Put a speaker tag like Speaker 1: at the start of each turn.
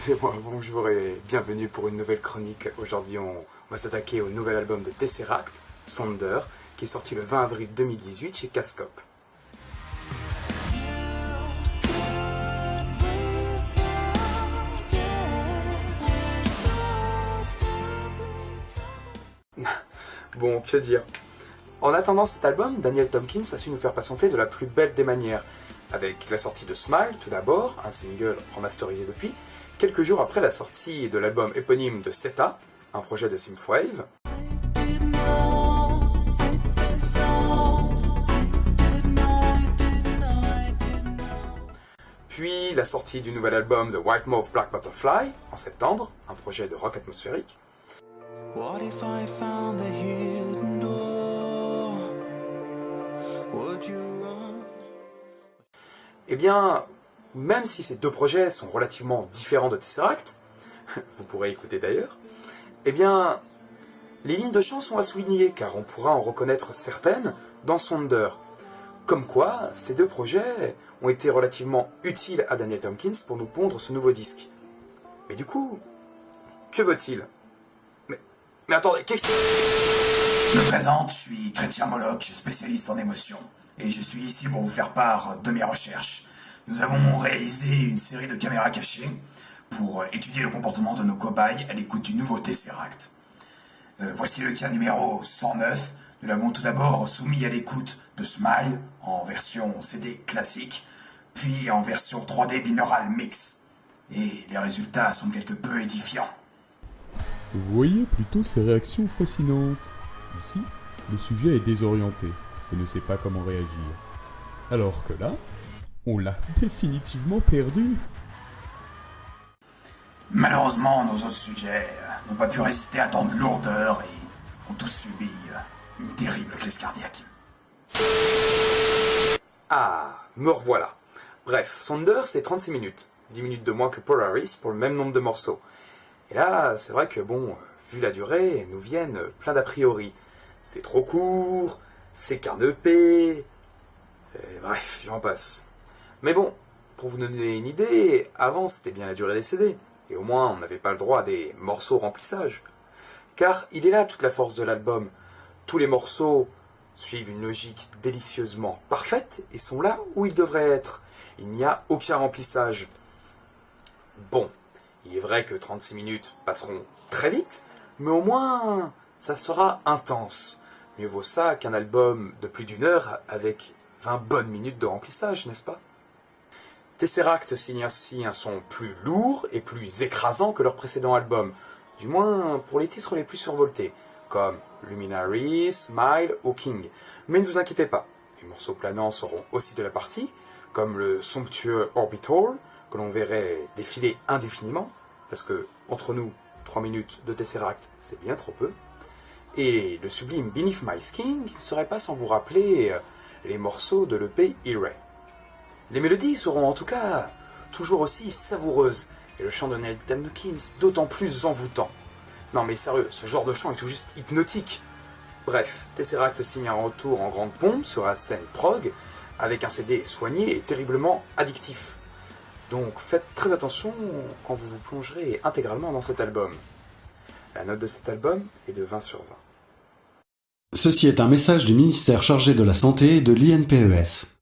Speaker 1: C'est moi, bonjour et bienvenue pour une nouvelle chronique. Aujourd'hui, on va s'attaquer au nouvel album de Tesseract, Sonder, qui est sorti le 20 avril 2018 chez Cascop. Bon, que dire. En attendant cet album, Daniel Tompkins a su nous faire patienter de la plus belle des manières, avec la sortie de Smile tout d'abord, un single remasterisé depuis, quelques jours après la sortie de l'album éponyme de Seta, un projet de synthwave. Puis la sortie du nouvel album de White Mauve Black Butterfly en septembre, un projet de rock atmosphérique. What if I found the hidden door? Would you run? Eh bien, même si ces deux projets sont relativement différents de Tesseract, vous pourrez écouter d'ailleurs, eh bien, les lignes de chant sont à souligner car on pourra en reconnaître certaines dans Sonder. Comme quoi, ces deux projets ont été relativement utiles à Daniel Tompkins pour nous pondre ce nouveau disque. Mais du coup, que veut-il ? Mais attendez, qu'est-ce que...
Speaker 2: Je me présente, je suis Chrétien Moloch, spécialiste en émotions, et je suis ici pour vous faire part de mes recherches. Nous avons réalisé une série de caméras cachées pour étudier le comportement de nos cobayes à l'écoute du nouveau Tesseract. Voici le cas numéro 109. Nous l'avons tout d'abord soumis à l'écoute de Smile en version CD classique, puis en version 3D binaural mix. Et les résultats sont quelque peu édifiants.
Speaker 3: Vous voyez plutôt ces réactions fascinantes. Ici, le sujet est désorienté et ne sait pas comment réagir. Alors que là, on l'a définitivement perdu.
Speaker 2: Malheureusement, nos autres sujets n'ont pas pu résister à tant de lourdeur et ont tous subi une terrible crise cardiaque.
Speaker 1: Ah, me revoilà. Bref, Sonder, c'est 36 minutes. 10 minutes de moins que Polaris pour le même nombre de morceaux. Et là, c'est vrai que bon, vu la durée, nous viennent plein d'a priori. C'est trop court, c'est carnepé, bref, j'en passe. Mais bon, pour vous donner une idée, avant c'était bien la durée des CD, et au moins on n'avait pas le droit à des morceaux remplissage. Car il est là toute la force de l'album. Tous les morceaux suivent une logique délicieusement parfaite et sont là où ils devraient être. Il n'y a aucun remplissage. Bon. Il est vrai que 36 minutes passeront très vite, mais au moins, ça sera intense. Mieux vaut ça qu'un album de plus d'une heure avec 20 bonnes minutes de remplissage, n'est-ce pas ? Tesseract signe ainsi un son plus lourd et plus écrasant que leur précédent album, du moins pour les titres les plus survoltés, comme Luminary, Smile ou King. Mais ne vous inquiétez pas, les morceaux planants seront aussi de la partie, comme le somptueux Orbital, que l'on verrait défiler indéfiniment, parce que, entre nous, 3 minutes de Tesseract, c'est bien trop peu, et le sublime Beneath My Skin, qui ne serait pas sans vous rappeler les morceaux de l'EP E-Ray. Les mélodies seront en tout cas toujours aussi savoureuses, et le chant de Daniel Tompkins d'autant plus envoûtant. Non mais sérieux, ce genre de chant est tout juste hypnotique. Bref, Tesseract signe un retour en grande pompe sur la scène prog, avec un CD soigné et terriblement addictif. Donc faites très attention quand vous vous plongerez intégralement dans cet album. La note de cet album est de 20 sur 20.
Speaker 4: Ceci est un message du ministère chargé de la Santé et de l'INPES.